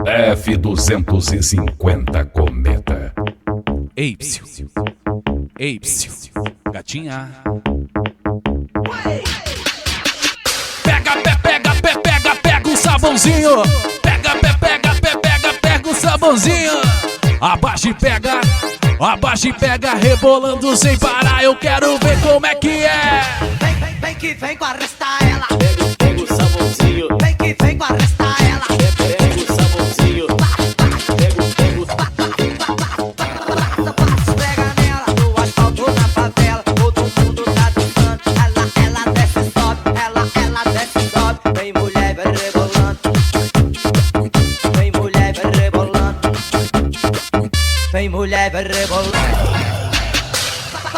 F-250 Cometa. Eipsio, gatinha. Pega o sabãozinho. Pega o sabãozinho. Abaixa e pega, rebolando sem parar. Eu quero ver como é que é. Vem que vem com arrestar ela. Pega o sabãozinho. Vem que vem com arrestar ela. Pega o sabãozinho. Pega nela no asfalto na favela. Todo mundo tá dançando. Ela desce e sobe. Ela desce e sobe. Vem mulher, vai rebolando. Vem mulher, vai rebolando. Vem mulher, vai rebolando.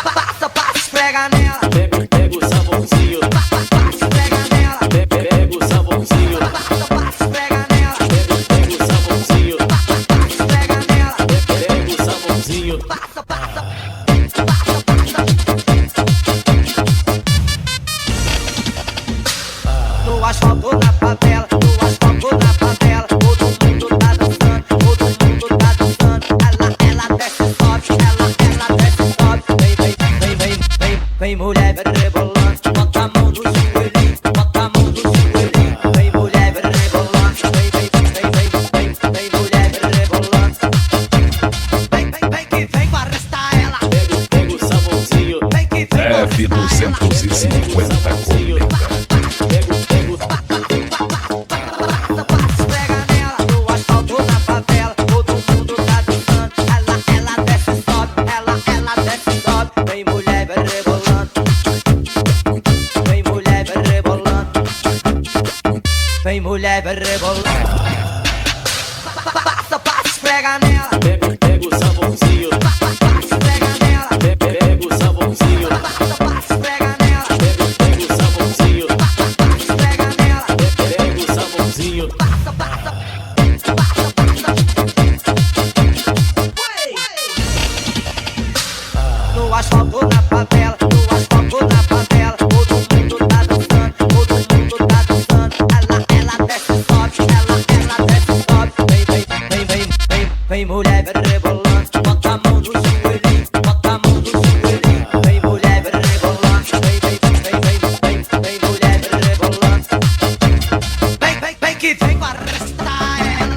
Passa, esfrega nela. Pega o sabãozinho. Esfrega nela. Pega o sabãozinho. Esfrega nela. Pega o sabãozinho. Esfrega nela. Pega o sabãozinho. No asfalto da favela, no asfalto da favela, todo mundo tá dançando, todo mundo tá dançando. Ela desce e sobe, ela desce e sobe. Vem mulher, vai rebolando, bota a mão no joelhinho, bota a mão no joelhinho. Vem mulher, vai rebolando, vem mulher, vai rebolando. Vem que vem com arrestar ela. Pega o sabãozinho. Vem que vem com arrestar ela. F-250 Cometa. Esfrega nela no asfalto da favela, todo mundo tá dançando. Ela desce e sobe, ela desce e sobe. Vem mulher, vai rebolando. Vem mulher, vai rebolando. Vem mulher, vai rebolando. Passa, esfrega nela. Pega o sabãozinho. Esfrega nela. Pega o sabãozinho. Esfrega nela. Pega o sabãozinho. Esfrega nela. Pega o sabãozinho. No asfalto da favela, no asfalto da favela, todo mundo tá dançando, todo mundo tá dançando. Ela desce e sobe, ela desce e sobe. Vem mulher, vai rebolando, bota a mão no joelhinho, bota a mão no joelhinho. Vem mulher, vai rebolando, vem mulher, vai rebolando. Vem que vem com arrestar ela.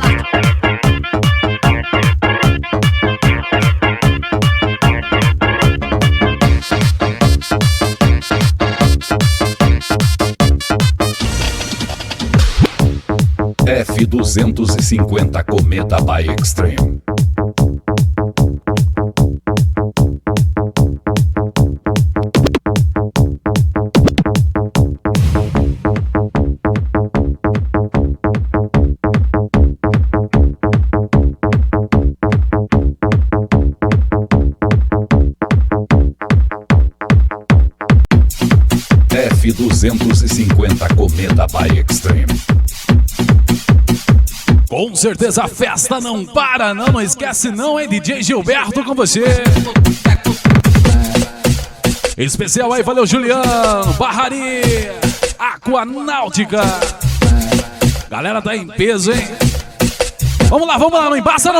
F-250 Cometa by Extreme. F-250 Cometa by Extreme. Com certeza a festa não para, não esquece não, hein? DJ Gilberto com você. Especial aí, valeu Juliano, Barrari, Aquanáutica. Galera tá em peso, hein? Vamos lá, não embaça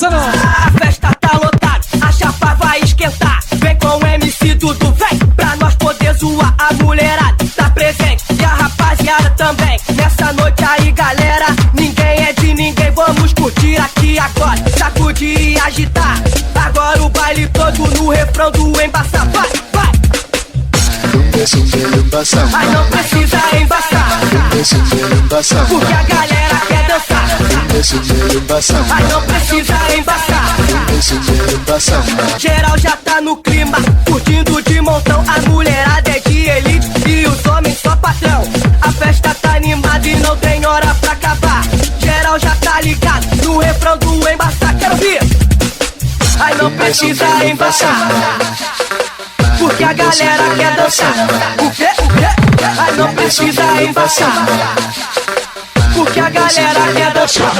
não. A festa tá lotada, a chapa vai esquentar. Vem com o MC Dudu, vem pra nós poder zoar. A mulherada tá presente e a rapaziada também. Nessa noite aí, galera, ninguém é de ninguém. Vamos curtir aqui agora, sacudir e agitar. Agora o baile todo no refrão do embaçar. Vai! Mas não precisa embaçar, porque a galera quer dançar. Mas não precisa embaçar, geral já tá no clima, curtindo de montão. A mulherada é de elite e os homens só patrão. A festa tá animada e não tem hora pra acabar. Geral já tá ligado no refrão do embaçar. Quero ouvir. Mas não precisa embaçar, porque a galera quer dançar. O quê? Mas não precisa embaçar, porque a galera quer dançar.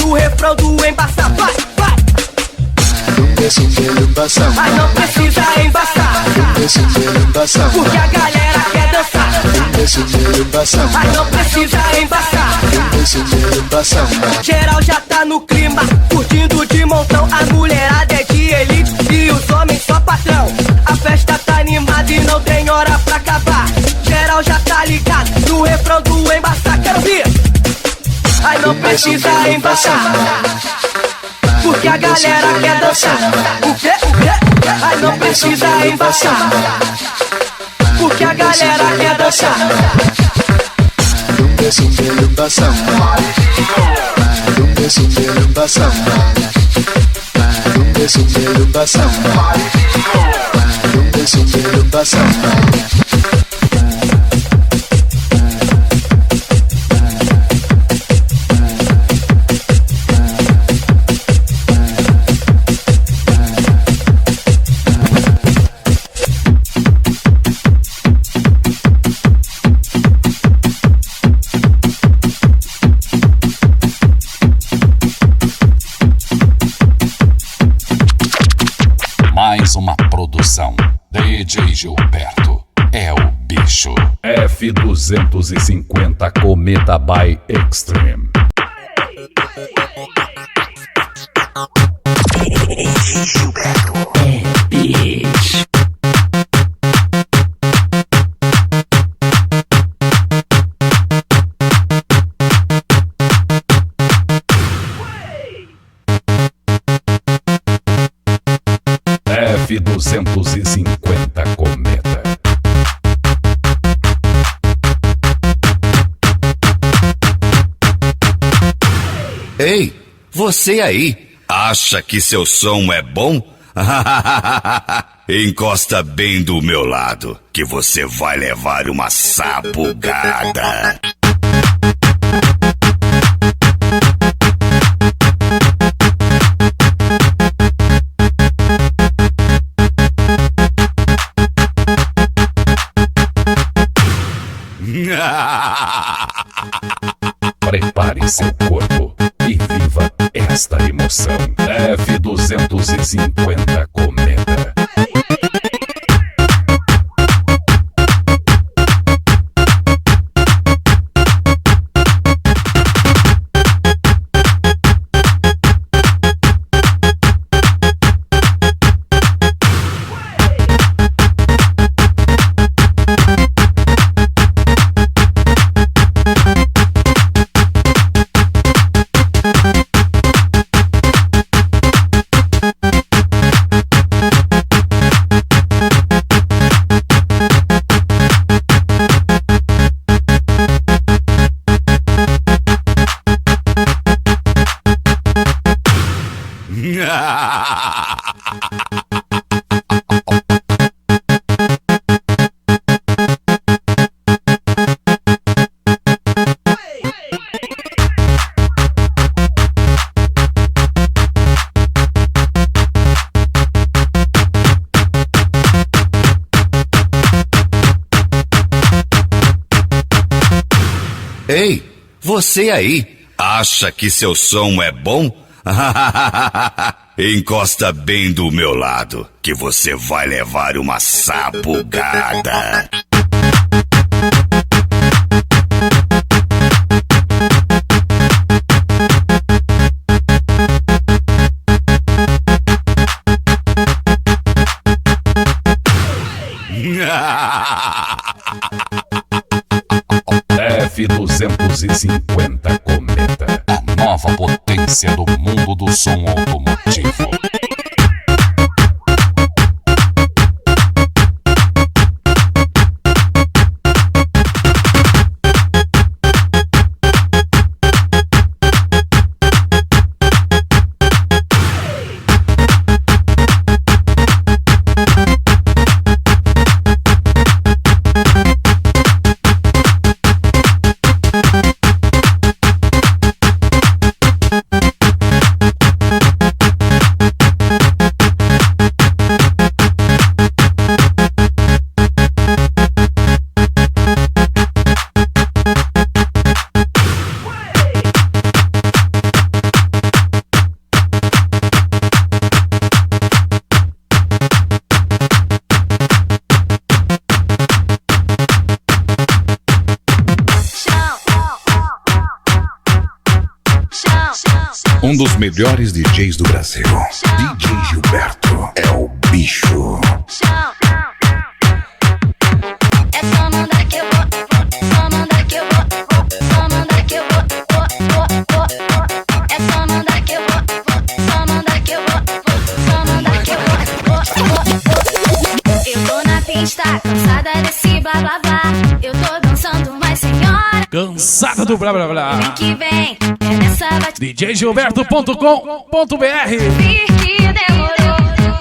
no refrão do embaçar. Vai, vai. Mas não precisa embaçar, porque a galera quer dançar. Mas não precisa embaçar, geral já tá no clima, curtindo de montão. A mulherada é de elite e os homens só patrão. A festa tá animada e não tem hora pra acabar. Geral já tá ligado no refrão do embaçar. Quero ver. Mas não precisa embaçar, porque a galera quer dançar. O quê? O quê? Mas não precisa embaçar, porque a galera quer dançar. Mais uma produção. DJ Gilberto é o bicho. F250 Cometa by Extreme. DJ Gilberto é bicho. F250 Cometa. Ei, você aí, acha que seu som é bom? Encosta bem do meu lado, que você vai levar uma sapugada. Prepare seu corpo e viva esta emoção. F250 Cometa. Ei, você aí, acha que seu som é bom? Encosta bem do meu lado, que você vai levar uma sapugada. F250 Cometa. A nova potência do mundo do som automotivo. Os melhores DJs do Brasil. DJ Gilberto é o bicho. É só mandar que eu vou, só mandar que eu vou, só mandar que eu vou. É só mandar que eu vou, só mandar que eu vou, só mandar que eu vou. Eu tô na pista, cansada desse blá blá blá. Eu tô dançando, mas senhora, Cansada do blá blá blá. vem que vem, é nessa batida. DJGilberto.com.br. Vi que demorou,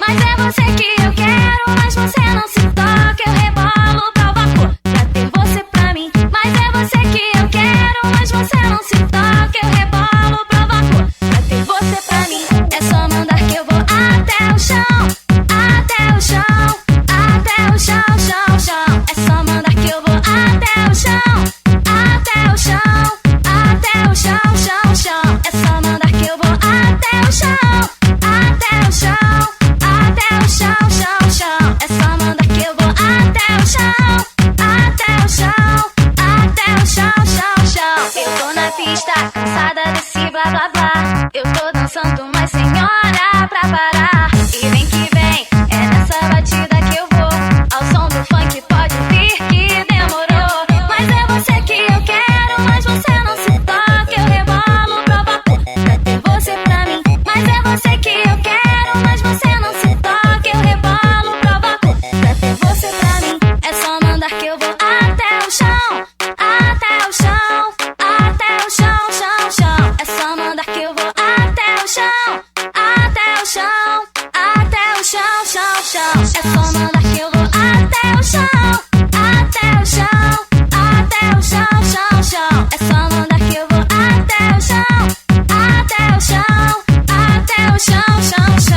mas é você que eu quero, mas você não se toca, eu rebolo pra vapor pra ter você pra mim. Mas é você que eu quero, mas você não se toca, eu rebolo pra vapor pra ter você pra mim. É só mandar que eu vou até o chão, até o chão, até o chão, chão, chão. É só mandar que eu vou até o chão, até o chão, até o chão, chão, chão. É só mandar que eu vou até o chão, até o chão, até o chão, chão, chão. É só mandar que eu vou até o chão, até o chão, até o chão, chão, chão. Eu tô na pista, cansada desse blá blá blá. Eu tô dançando, mas senhora, pra parar. E vem que vem, é nessa batida que eu vou. Ao som do funk pode vir que demorou. Mas é você que eu quero, mas você não se toca, eu rebolo pra vapor pra ter você pra mim. Mas é você que eu quero, mas você não se toca, eu rebolo pra vapor pra ter você pra mim. É só mandar que eu vou até o chão, até o chão, até o chão, chão, chão. É só mandar que eu vou até o chão, até o chão, até o chão, chão, chão. É só mandar que eu vou até o chão, até o chão, até o chão, chão, chão. É só mandar que eu vou até o chão, até o chão, até o chão, chão, chão.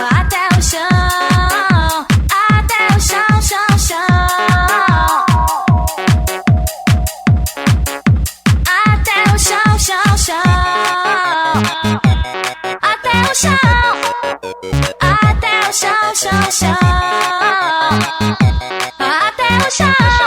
Até o chão, até o chão, chão, chão. Até o chão, chão, chão. Até o chão, até o chão, chão, chão. Até o chão.